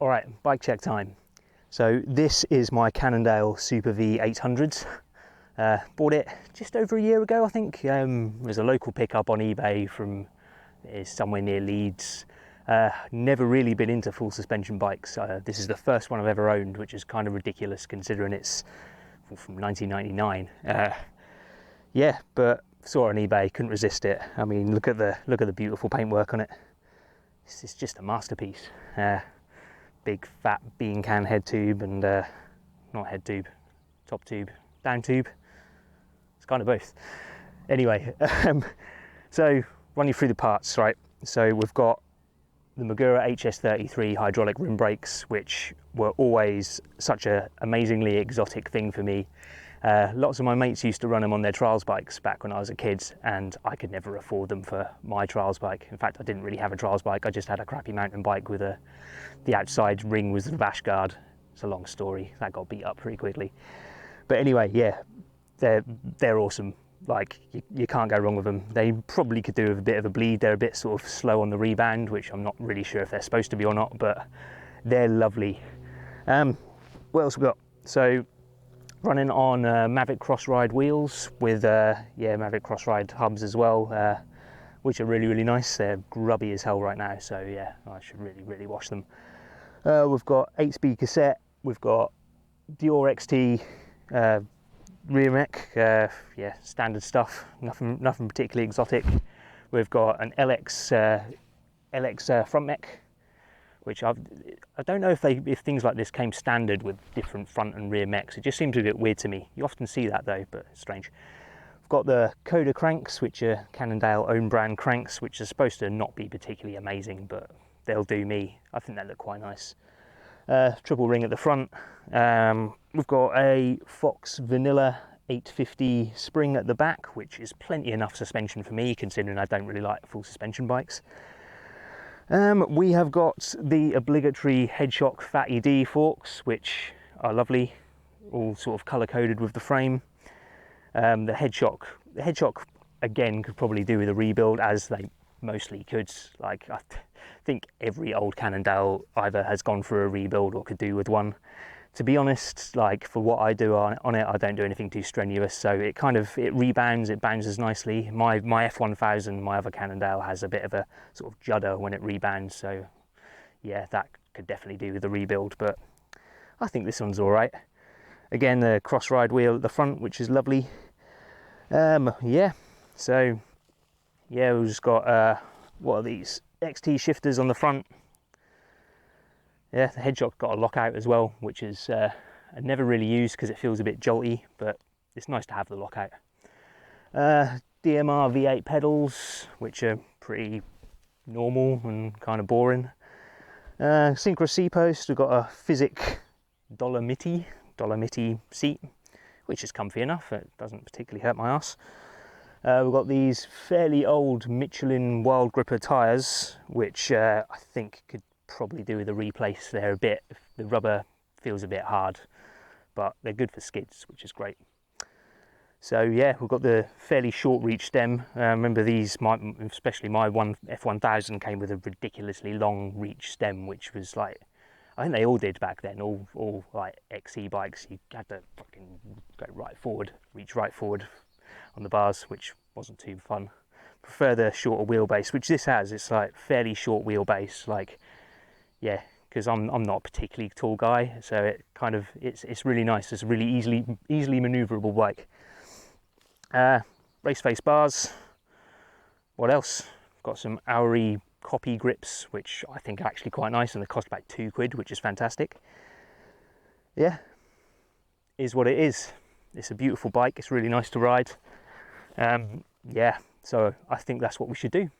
All right, bike check time. So this is my Cannondale Super V800. Bought it just over a year ago, I think. It was a local pickup on eBay from somewhere near Leeds. Never really been into full suspension bikes. This is the first one I've ever owned, which is kind of ridiculous considering it's from 1999. Yeah, but saw it on eBay, couldn't resist it. I mean, look at the beautiful paintwork on it. It's just a masterpiece. Big fat bean can head tube and not head tube, top tube, down tube. It's kind of both. Anyway, so run you through the parts, right? So we've got the Magura HS33 hydraulic rim brakes, which were always such an amazingly exotic thing for me. Lots of my mates used to run them on their trials bikes back when I was a kid, and I could never afford them for my trials bike. In fact, I didn't really have a trials bike. I just had a crappy mountain bike with the outside ring was the bash guard. It's a long story. That got beat up pretty quickly. But anyway, yeah, they're awesome. Like, you can't go wrong with them. They probably could do with a bit of a bleed. They're a bit sort of slow on the rebound, which I'm not really sure if they're supposed to be or not, but they're lovely. What else we got? So running on Mavic Crossride wheels with Mavic Crossride hubs as well, which are really nice. They're grubby as hell right now, so yeah, I should really wash them. We've got 8-speed cassette. We've got Dior XT rear mech, yeah, standard stuff, nothing particularly exotic. We've got an LX front mech, which I don't know if things like this came standard with different front and rear mechs. It just seems a bit weird to me. You often see that though, but it's strange. We've got the Coda cranks, which are Cannondale own brand cranks, which are supposed to not be particularly amazing, but they'll do me. I think they look quite nice. Triple ring at the front. We've got a Fox Vanilla 850 spring at the back, which is plenty enough suspension for me, considering I don't really like full suspension bikes. We have got the obligatory Headshock Fat ED forks, which are lovely, all sort of colour coded with the frame. The Headshock again could probably do with a rebuild, as they mostly could. Like, I think every old Cannondale either has gone through a rebuild or could do with one. To be honest, like, for what I do on it, I don't do anything too strenuous, so it rebounds, it bounces nicely. My F1000, my other Cannondale, has a bit of a sort of judder when it rebounds, so yeah, that could definitely do with a rebuild, but I think this one's all right. Again, the Crossride wheel at the front, which is lovely. Yeah, so yeah, we've just got what are these XT shifters on the front. Yeah, the Headshock's got a lockout as well, which is I never really use because it feels a bit jolty, but it's nice to have the lockout. DMR V8 pedals, which are pretty normal and kind of boring. Synchro seat post, we've got a Physic Dolomiti seat, which is comfy enough. It doesn't particularly hurt my ass. We've got these fairly old Michelin Wild Gripper tyres, which I think could probably do with a replace. They're a bit, the rubber feels a bit hard, but they're good for skids, which is great. So yeah, we've got the fairly short reach stem. Remember these, especially my F1000 came with a ridiculously long reach stem, which was like, I think they all did back then, all like XE bikes. You had to fucking go right forward, reach right forward on the bars, which wasn't too fun. Prefer the shorter wheelbase, which this has. It's like fairly short wheelbase, like, yeah, because I'm not a particularly tall guy, so it kind of it's really nice. It's a really easily maneuverable bike. Race face bars. What else? Got some Auri copy grips, which I think are actually quite nice, and they cost about £2, which is fantastic. Yeah, is what it is. It's a beautiful bike. It's really nice to ride. Yeah, so I think that's what we should do.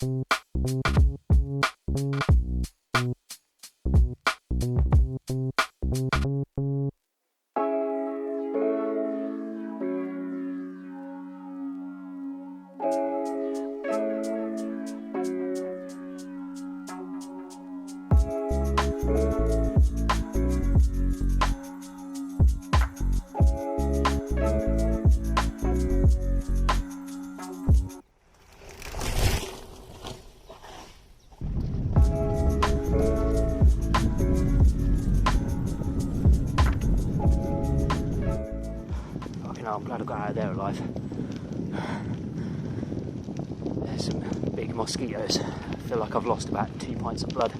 I'm glad I got out of there alive. There's some big mosquitoes. I feel like I've lost about 2 pints of blood.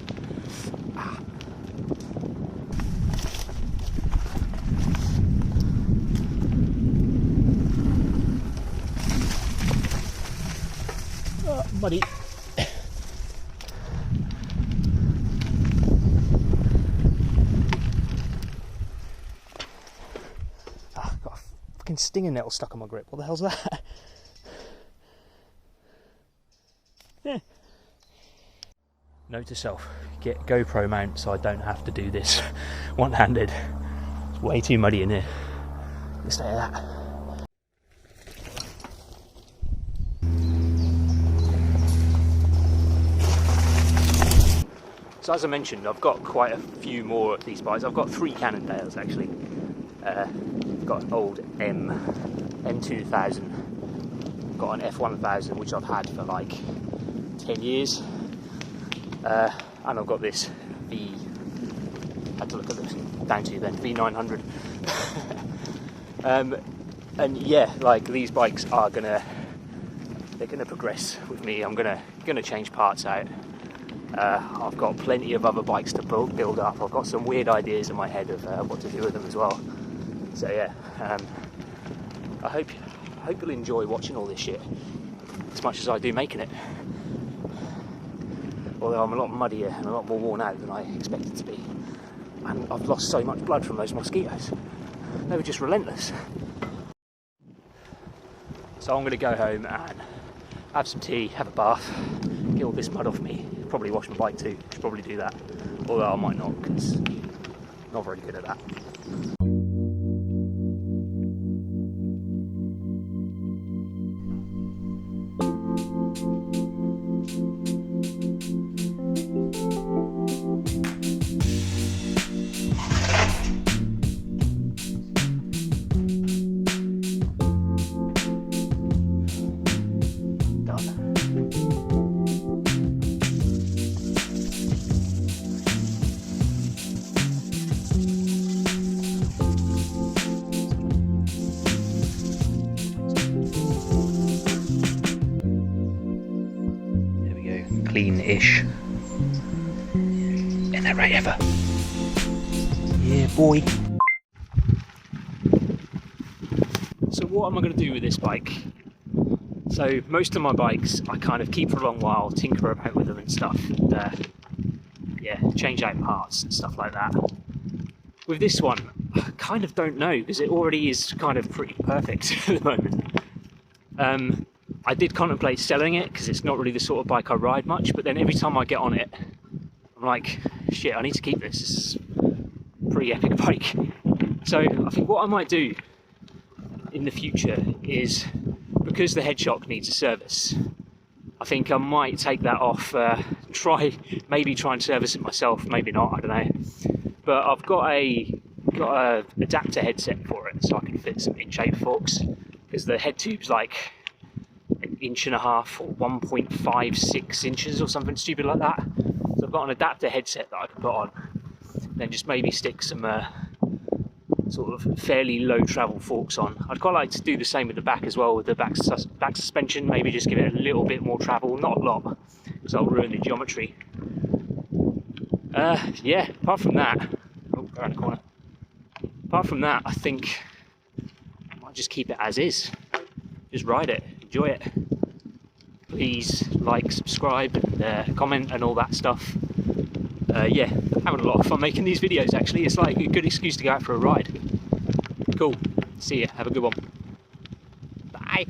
Muddy. Got a fucking stinging nettle stuck on my grip. What the hell's that? Yeah. Note to self, get GoPro mount so I don't have to do this one-handed. It's way too muddy in here. Let's stay at that. So as I mentioned, I've got quite a few more of these bikes. I've got 3 Cannondales actually. I've got an old M2000, got an F1000 which I've had for like 10 years, and I've got this had to look at this down to then, V900. And yeah, like these bikes are they're gonna progress with me. I'm gonna change parts out. I've got plenty of other bikes to build up. I've got some weird ideas in my head of what to do with them as well. So yeah, I hope you'll enjoy watching all this shit as much as I do making it. Although I'm a lot muddier and a lot more worn out than I expected to be. And I've lost so much blood from those mosquitoes. They were just relentless. So I'm going to go home and have some tea, have a bath, get all this mud off me. Probably wash my bike too. Should probably do that. Although I might not, because I'm not very good at that. Clean-ish. Isn't that right, Eva? Yeah, boy. So what am I going to do with this bike? So most of my bikes I kind of keep for a long while, tinker about with them and stuff. Yeah, change out parts and stuff like that. With this one, I kind of don't know, because it already is kind of pretty perfect at the moment. I did contemplate selling it because it's not really the sort of bike I ride much, but then every time I get on it, I'm like, shit, I need to keep this. It's a pretty epic bike. So I think what I might do in the future is, because the head shock needs a service, I think I might take that off, maybe try and service it myself, maybe not, I don't know. But I've got a adapter headset for it, so I can fit some inch-8 forks, because the head tube's like 1.5 inches or 1.56 inches or something stupid like that. So I've got an adapter headset that I can put on, then just maybe stick some sort of fairly low travel forks on. I'd quite like to do the same with the back as well, with the back suspension, maybe just give it a little bit more travel, not a lot, because I'll ruin the geometry. Yeah, apart from that, oh, around the corner. Apart from that, I think I might just keep it as is. Just ride it, enjoy it. Please like, subscribe, and comment and all that stuff. Yeah, having a lot of fun making these videos actually. It's like a good excuse to go out for a ride. Cool, see ya, have a good one. Bye.